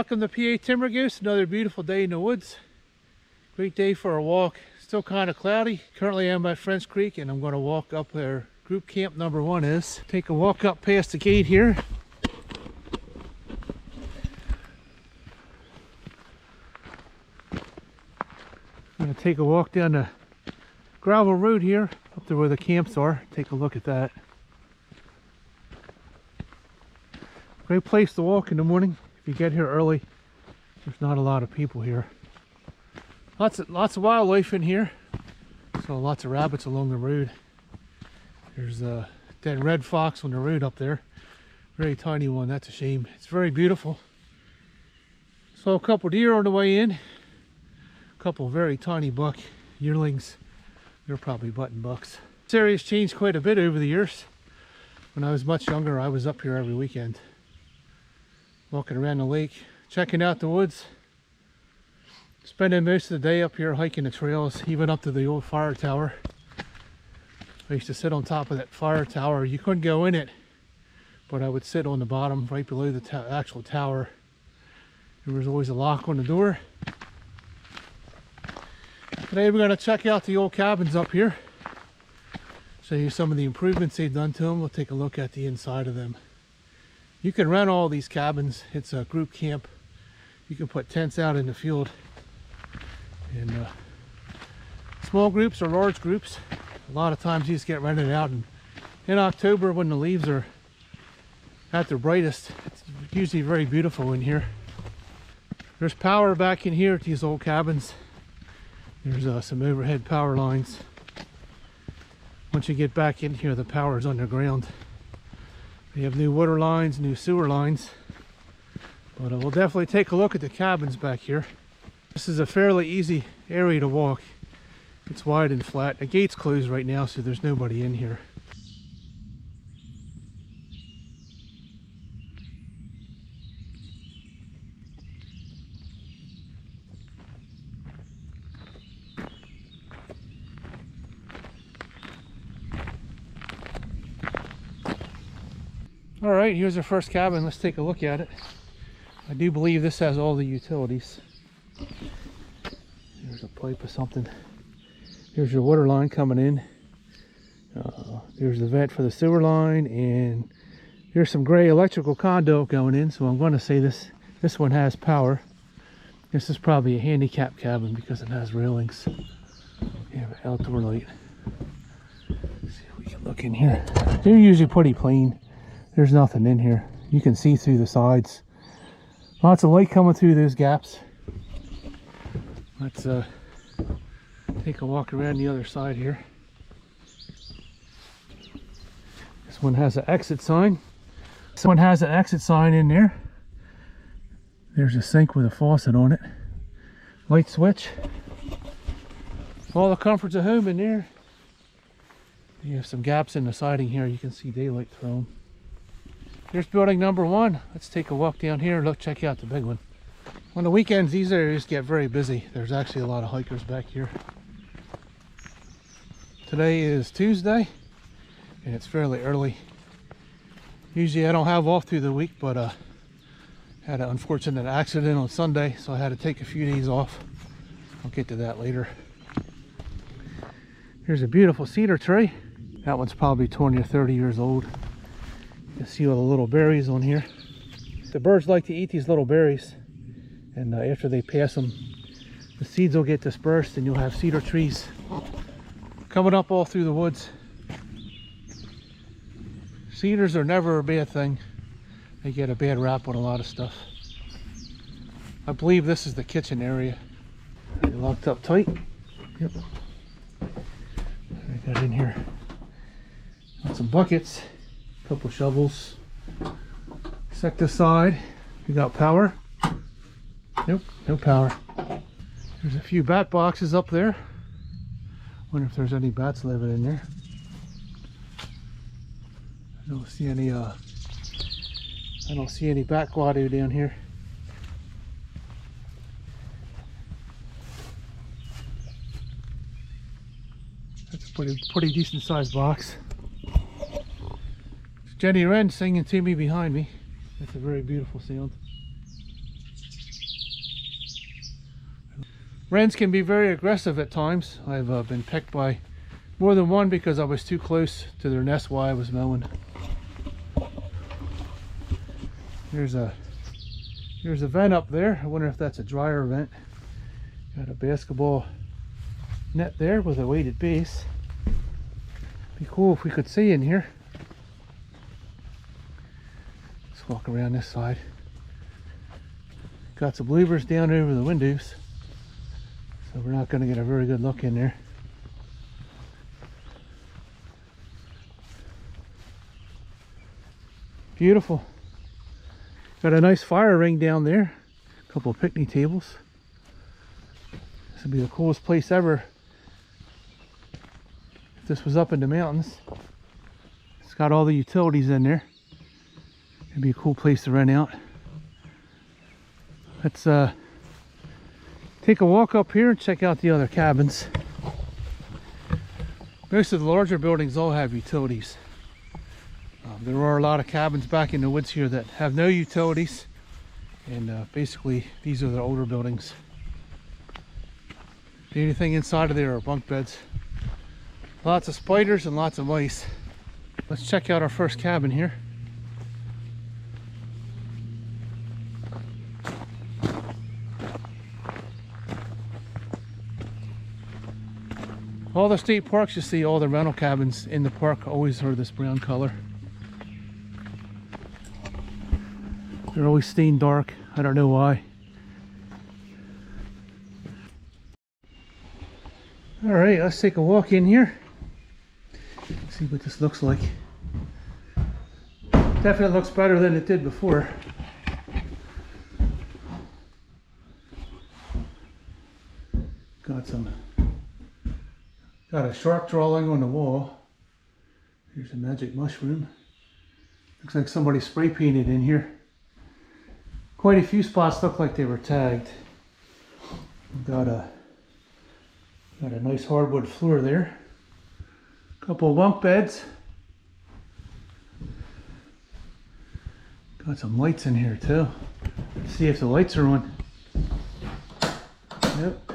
Welcome to PA Timber Goose. Another beautiful day in the woods. Great day for a walk. Still kind of cloudy. Currently I'm at French Creek and I'm going to walk up where group camp number 1 is. Take a walk up past the gate here. I'm going to take a walk down the gravel road here up to where the camps are. Take a look at that. Great place to walk in the morning. If you get here early, there's not a lot of people here. Lots of wildlife in here. So lots of rabbits along the road. There's a dead red fox on the road up there. Very tiny one, that's a shame. It's very beautiful. Saw a couple deer on the way in. A couple very tiny buck yearlings. They're probably button bucks. This area's changed quite a bit over the years. When I was much younger, I was up here every weekend. Walking around the lake, checking out the woods. Spending most of the day up here hiking the trails, even up to the old fire tower. I used to sit on top of that fire tower. You couldn't go in it, but I would sit on the bottom right below the actual tower. There was always a lock on the door. Today we're going to check out the old cabins up here. Show you some of the improvements they've done to them. We'll take a look at the inside of them. You can rent all these cabins. It's a group camp. You can put tents out in the field. And small groups or large groups. A lot of times these get rented out in October when the leaves are at their brightest. It's usually very beautiful in here. There's power back in here at these old cabins. There's some overhead power lines. Once you get back in here, the power is underground. We have new water lines, new sewer lines. But we'll definitely take a look at the cabins back here. This is a fairly easy area to walk. It's wide and flat. The gate's closed right now, so there's nobody in here. All right, here's our first cabin. Let's take a look at it. I do believe this has all the utilities. There's a pipe or something. Here's your water line coming in. There's the vent for the sewer line, and here's some gray electrical conduit going in. So I'm going to say this one has power. This is probably a handicap cabin because it has railings. You have an outdoor light. Let's see if we can look in here. They're usually pretty plain. There's nothing in here. You can see through the sides. Lots of light coming through those gaps. Let's take a walk around the other side here. This one has an exit sign. This one has an exit sign in there. There's a sink with a faucet on it. Light switch. All the comforts of home in there. You have some gaps in the siding here. You can see daylight through them. Here's building number 1. Let's take a walk down here and look, check out the big one. On the weekends, these areas get very busy. There's actually a lot of hikers back here. Today is Tuesday, and it's fairly early. Usually I don't have off through the week, but had an unfortunate accident on Sunday, so I had to take a few days off. I'll get to that later. Here's a beautiful cedar tree. That one's probably 20 or 30 years old. You can see all the little berries on here. The birds like to eat these little berries, and after they pass them, the seeds will get dispersed and you'll have cedar trees coming up all through the woods. Cedars are never a bad thing. They get a bad rap on a lot of stuff. I believe this is the kitchen area. They're locked up tight. Yep. I got in here. Got some buckets. Couple shovels. Insecticide. We got power. Nope, no power. There's a few bat boxes up there. Wonder if there's any bats living in there. I don't see any bat guado down here. That's a pretty decent sized box. It's Jenny Wren singing to me behind me. That's a very beautiful sound. Wrens can be very aggressive at times. I've been pecked by more than one because I was too close to their nest while I was mowing. There's a vent up there. I wonder if that's a dryer vent. Got a basketball net there with a weighted base. Be cool if we could see in here. Let's walk around this side. Got some louvers down over the windows, so we're not going to get a very good look in there. Beautiful. Got a nice fire ring down there. A couple of picnic tables. This would be the coolest place ever if this was up in the mountains. It's got all the utilities in there. It'd be a cool place to rent out. Let's take a walk up here and check out the other cabins. Most of the larger buildings all have utilities. There are a lot of cabins back in the woods here that have no utilities, and basically these are the older buildings. The only thing inside of there are bunk beds. Lots of spiders and lots of mice. Let's check out our first cabin here. All the state parks, you see all the rental cabins in the park always are this brown color. They're always stained dark. I don't know why. All right, let's take a walk in here. See what this looks like. Definitely looks better than it did before. Got a shark drawing on the wall. Here's a magic mushroom. Looks like somebody spray painted in here. Quite a few spots look like they were tagged. Got a nice hardwood floor there. Couple of bunk beds. Got some lights in here too. Let's see if the lights are on. Yep.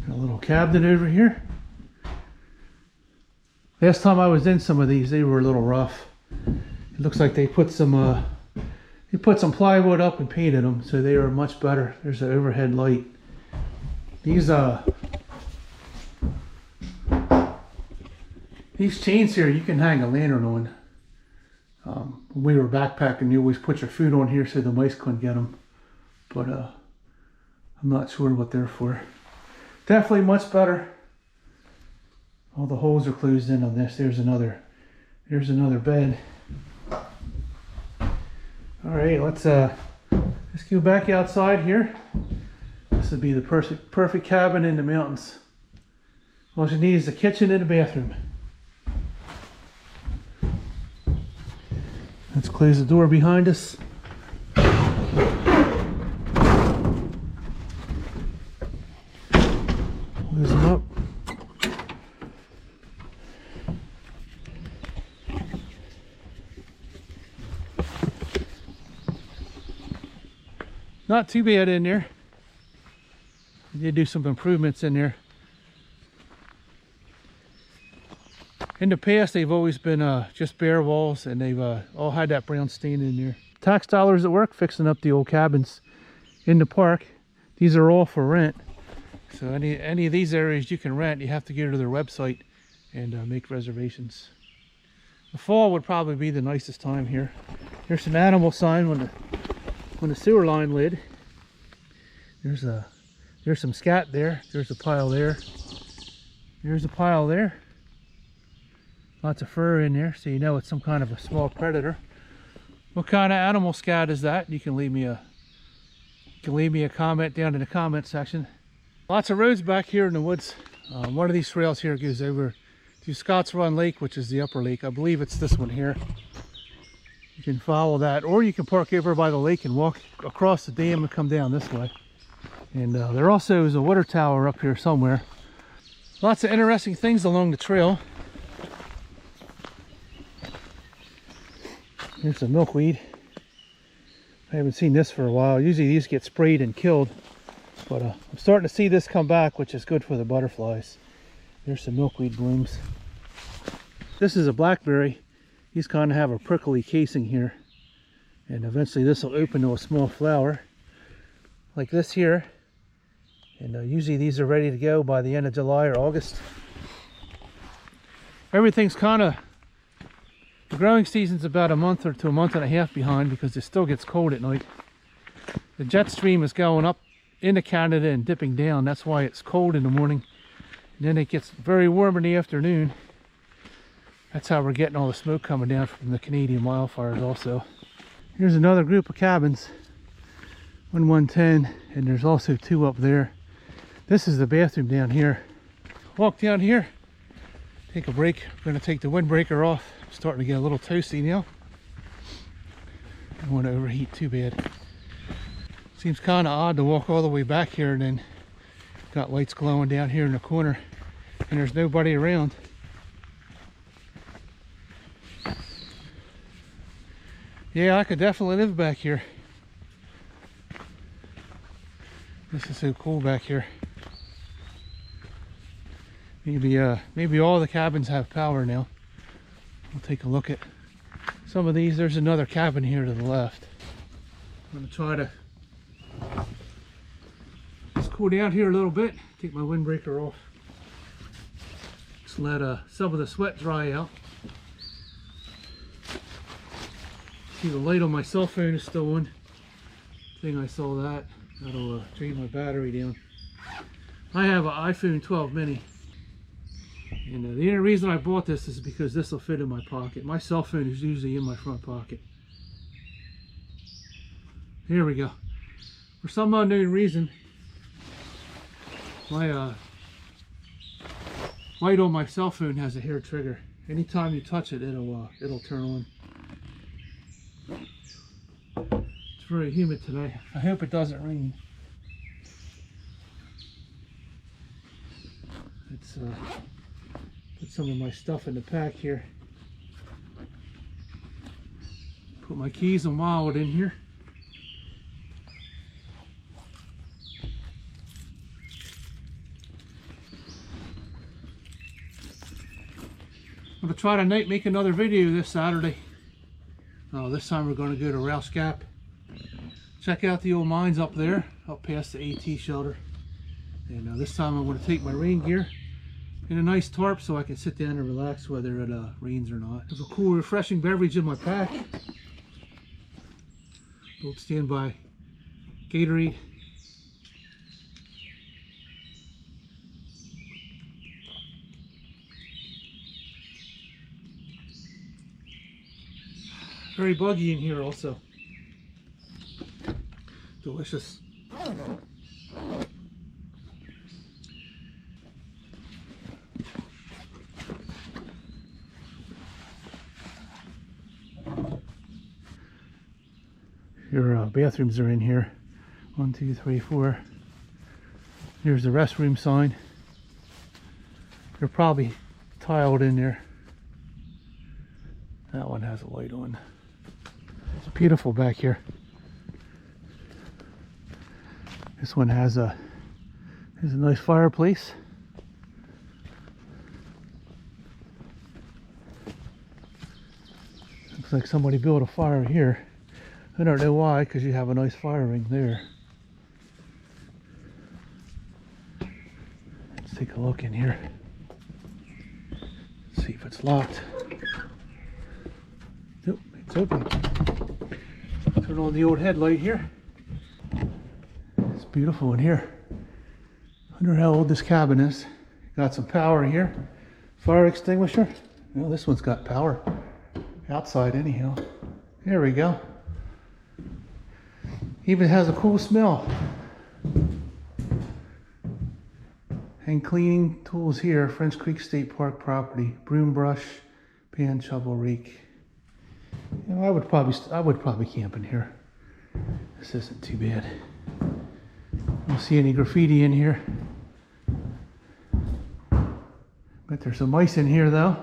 Got a little cabinet over here. Last time I was in some of these, they were a little rough. It looks like they put some plywood up and painted them, so they are much better. There's an overhead light. These chains here, you can hang a lantern on. When we were backpacking, you always put your food on here so the mice couldn't get them. But I'm not sure what they're for. Definitely much better. All the holes are closed in on this. There's another bed. All right, let's go back outside here. This would be the perfect cabin in the mountains. All you need is a kitchen and a bathroom. Let's close the door behind us. Close them up. Not too bad in there. We did do some improvements in there. In the past, they've always been just bare walls, and they've all had that brown stain in there. Tax dollars at work fixing up the old cabins in the park. These are all for rent. So any of these areas you can rent, you have to go to their website and make reservations. The fall would probably be the nicest time here. There's some animal sign on the sewer line lid. There's some scat there. There's a pile there. There's a pile there. Lots of fur in there, so you know it's some kind of a small predator. What kind of animal scat is that? You can leave me a comment down in the comment section. Lots of roads back here in the woods. One of these trails here goes over to Scotts Run Lake, which is the upper lake. I believe it's this one here. You can follow that, or you can park over by the lake and walk across the dam and come down this way. And there also is a water tower up here somewhere. Lots of interesting things along the trail. Here's some milkweed. If I haven't seen this for a while. Usually these get sprayed and killed, but I'm starting to see this come back, which is good for the butterflies. There's some milkweed blooms. This is a blackberry. These kind of have a prickly casing here, and eventually this will open to a small flower like this here. And usually these are ready to go by the end of July or August. Everything's kind of, the growing season's about a month or to a month and a half behind because it still gets cold at night. The jet stream is going up into Canada and dipping down. That's why it's cold in the morning. And then it gets very warm in the afternoon. That's how we're getting all the smoke coming down from the Canadian wildfires also. Here's another group of cabins. 110, and there's also 2 up there. This is the bathroom down here. Walk down here, take a break. We're going to take the windbreaker off. It's starting to get a little toasty now. Don't want to overheat too bad. Seems kind of odd to walk all the way back here and then got lights glowing down here in the corner and there's nobody around. Yeah, I could definitely live back here. This is so cool back here. Maybe all the cabins have power now. We'll take a look at some of these. There's another cabin here to the left. I'm going to try to just cool down here a little bit. Take my windbreaker off. Just let some of the sweat dry out. See, the light on my cell phone is still on. I think I saw that. That'll drain my battery down. I have an iPhone 12 mini. And the only reason I bought this is because this will fit in my pocket. My cell phone is usually in my front pocket. Here we go. For some unknown reason, my light on my cell phone has a hair trigger. Anytime you touch it, it'll turn on. It's very humid today. I hope it doesn't rain. Let's put some of my stuff in the pack here. Put my keys and wallet in here. I'm going to try to make another video this Saturday. This time we're going to go to Rouse Gap. Check out the old mines up there, up past the AT shelter. And this time I'm going to take my rain gear and a nice tarp so I can sit down and relax whether it rains or not. There's a cool, refreshing beverage in my pack. Old standby Gatorade. Very buggy in here also. Delicious. Your bathrooms are in here. 1, 2, 3, 4. Here's the restroom sign. They're probably tiled in there. That one has a light on. It's beautiful back here. This one has a nice fireplace. Looks like somebody built a fire here. I don't know why, because you have a nice fire ring there. Let's take a look in here. See if it's locked. Nope, it's open. Turn on the old headlight here. It's beautiful in here. I wonder how old this cabin is. Got some power here. Fire extinguisher. Well, this one's got power. Outside anyhow. There we go. Even has a cool smell. And cleaning tools here. French Creek State Park property. Broom brush, pan, shovel, rake. You know, I would probably camp in here. This isn't too bad. Don't see any graffiti in here. Bet there's some mice in here though.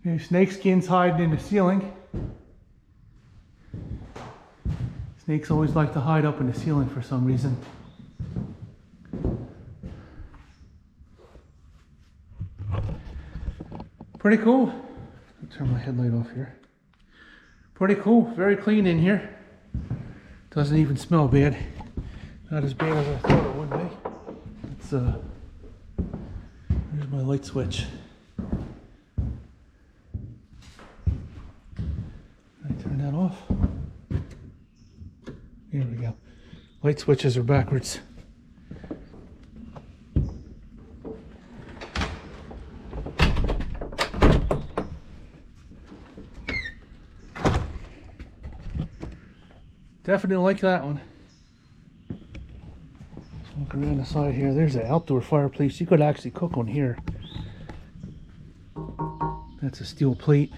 There's snake skins hiding in the ceiling. Snakes always like to hide up in the ceiling for some reason. Pretty cool. I'll turn my headlight off here. Pretty cool, very clean in here. Doesn't even smell bad. Not as bad as I thought it would be. It's there's my light switch. Can I turn that off? Here we go. Light switches are backwards. Definitely like that one. Let's walk around the side here. There's an outdoor fireplace. You could actually cook on here. That's a steel plate.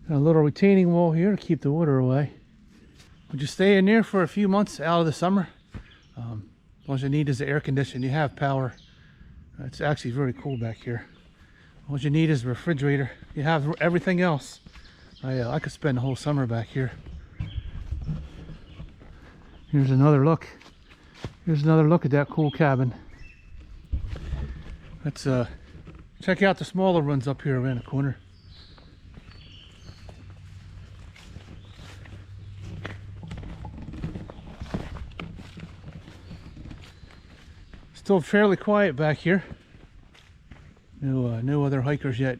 Got a little retaining wall here to keep the water away. Would you stay in there for a few months out of the summer? All you need is the air conditioning. You have power. It's actually very cool back here. All you need is a refrigerator. You have everything else. I could spend the whole summer back here. Here's another look. Here's another look at that cool cabin. Let's check out the smaller ones up here around the corner. Still fairly quiet back here. No other hikers yet.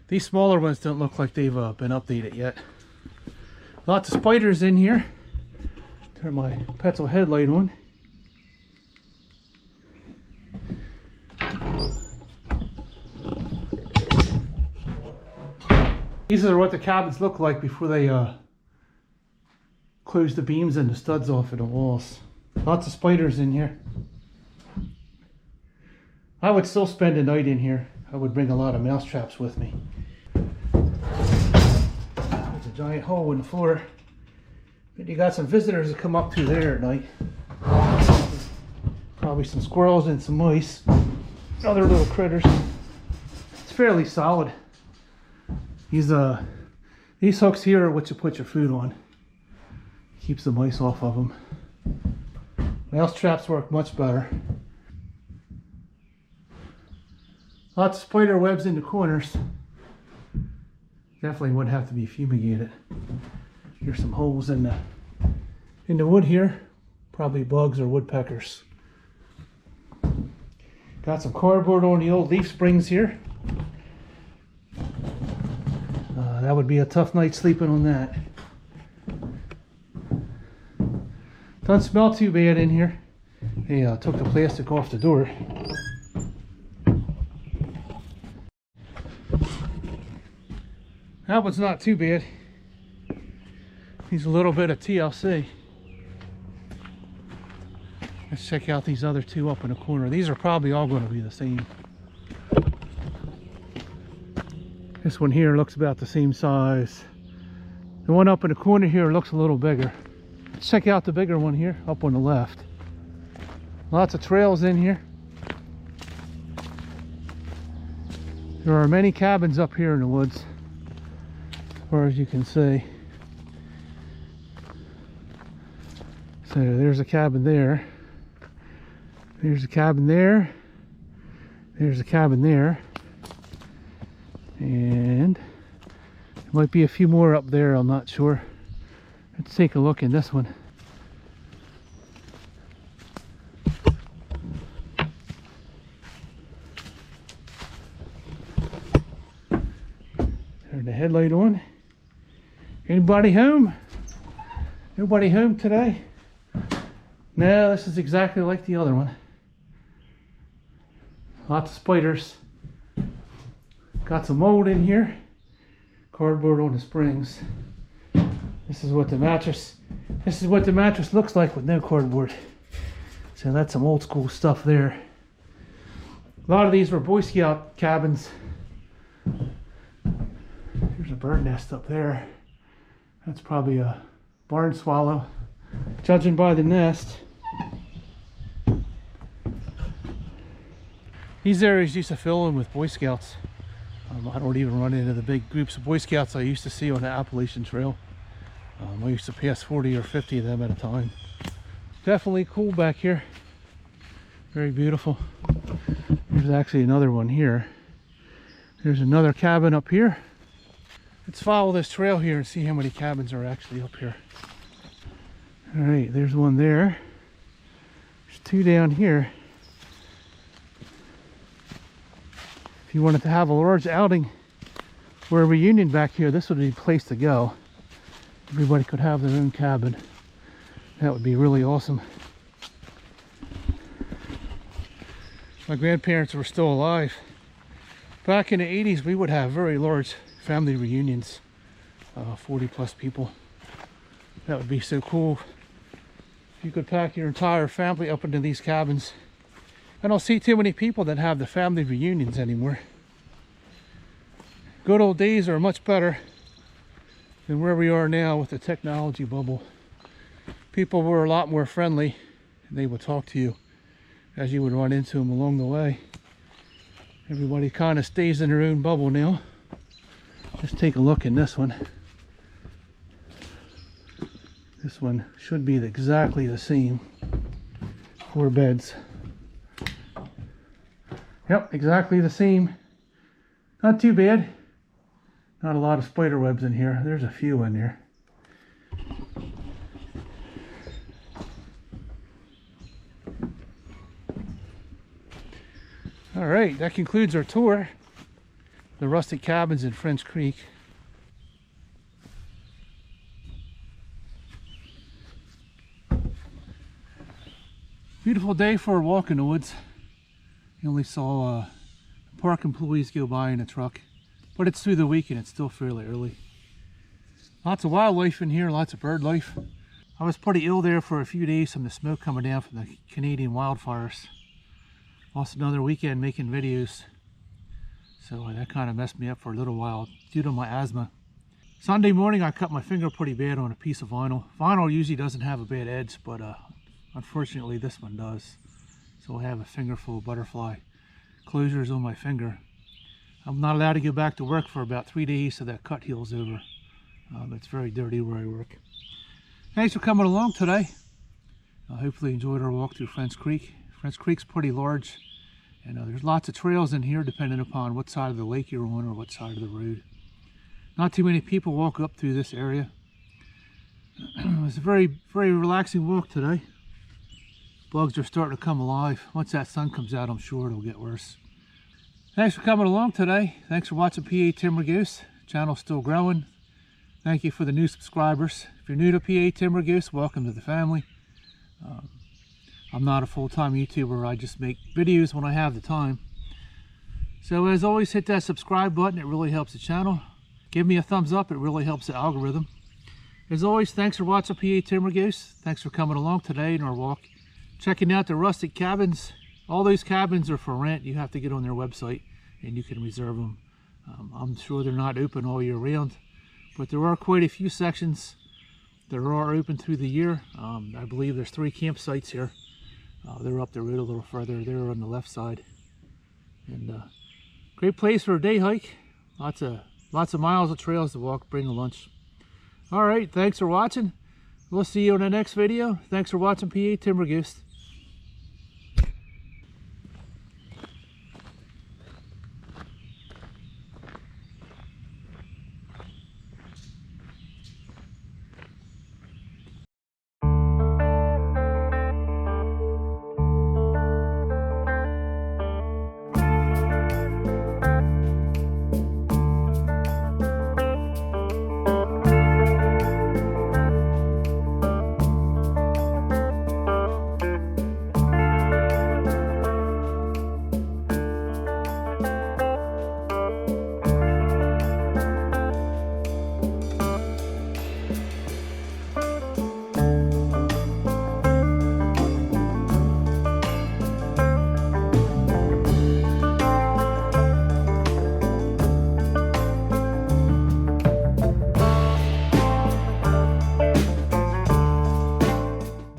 These smaller ones don't look like they've been updated yet. Lots of spiders in here. Turn my petrol headlight on. These are what the cabins look like before they close the beams and the studs off of the walls. Lots of spiders in here. I would still spend a night in here. I would bring a lot of mouse traps with me. There's a giant hole in the floor. But you got some visitors that come up through there at night. Probably some squirrels and some mice. Other little critters. It's fairly solid. These hooks here are what you put your food on. Keeps the mice off of them. Mouse traps work much better. Lots of spider webs in the corners. Definitely would have to be fumigated. Here's some holes in the wood here. Probably bugs or woodpeckers. Got some cardboard on the old leaf springs here. That would be a tough night sleeping on that. Doesn't smell too bad in here. They took the plastic off the door. That one's not too bad. Needs a little bit of TLC. Let's check out these other two up in the corner. These are probably all going to be the same. This one here looks about the same size. The one up in the corner here looks a little bigger. Let's check out the bigger one here, up on the left. Lots of trails in here. There are many cabins up here in the woods, as far as you can see. So there's a cabin there. There's a cabin there. There's a cabin there. And there might be a few more up there, I'm not sure. Let's take a look in this one. Turn the headlight on. Anybody home? Nobody home today? No, this is exactly like the other one. Lots of spiders. Got some mold in here. Cardboard on the springs. This is what the mattress looks like with no cardboard. So that's some old school stuff there. A lot of these were Boy Scout cabins. There's a bird nest up there. That's probably a barn swallow, judging by the nest. These areas used to fill in with Boy Scouts. I don't even run into the big groups of Boy Scouts I used to see on the Appalachian Trail. I used to pass 40 or 50 of them at a time. Definitely cool back here. Very beautiful. There's actually another one here. There's another cabin up here. Let's follow this trail here and see how many cabins are actually up here. All right, there's one there. There's two down here. If you wanted to have a large outing or a reunion back here, this would be the place to go. Everybody could have their own cabin. That would be really awesome. My grandparents were still alive. Back in the 80s, we would have very large family reunions, 40 plus people. That would be so cool. If you could pack your entire family up into these cabins. I don't see too many people that have the family reunions anymore. Good old days are much better than where we are now with the technology bubble. People were a lot more friendly, and they would talk to you as you would run into them along the way. Everybody kind of stays in their own bubble now. Just take a look in this one. This one should be exactly the same. 4 beds. Yep, exactly the same. Not too bad. Not a lot of spider webs in here. There's a few in there. All right, that concludes our tour. The Rustic cabins in French Creek. Beautiful day for a walk in the woods. You only saw park employees go by in a truck, but it's through the week and it's still fairly early. Lots of wildlife in here, lots of bird life. I was pretty ill there for a few days from the smoke coming down from the Canadian wildfires. Lost another weekend making videos, so that kind of messed me up for a little while due to my asthma. Sunday morning I cut my finger pretty bad on a piece of vinyl. Vinyl usually doesn't have a bad edge, but unfortunately this one does. So I have a finger full of butterfly closures on my finger. I'm not allowed to go back to work for about 3 days so that cut heals over. It's very dirty where I work. Thanks for coming along today. Hopefully you enjoyed our walk through French Creek. French Creek's pretty large, and there's lots of trails in here depending upon what side of the lake you're on or what side of the road. Not too many people walk up through this area. It's a very, very relaxing walk today. Bugs are starting to come alive. Once that sun comes out, I'm sure it'll get worse. Thanks for coming along today. Thanks for watching PA Timber Goose. Channel's still growing. Thank you for the new subscribers. If you're new to PA Timber Goose, welcome to the family. I'm not a full-time YouTuber. I just make videos when I have the time. So as always, hit that subscribe button. It really helps the channel. Give me a thumbs up. It really helps the algorithm. As always, thanks for watching PA Timber Goose. Thanks for coming along today in our walk. Checking out the Rustic cabins. All those cabins are for rent. You have to get on their website and you can reserve them. I'm sure they're not open all year round, but there are quite a few sections that are open through the year. I believe there's 3 campsites here. They're up the road a little further. They're on the left side. And great place for a day hike. Lots of miles of trails to walk. Bring a lunch. All right, thanks for watching. We'll see you in the next video. Thanks for watching PA Timber Goose.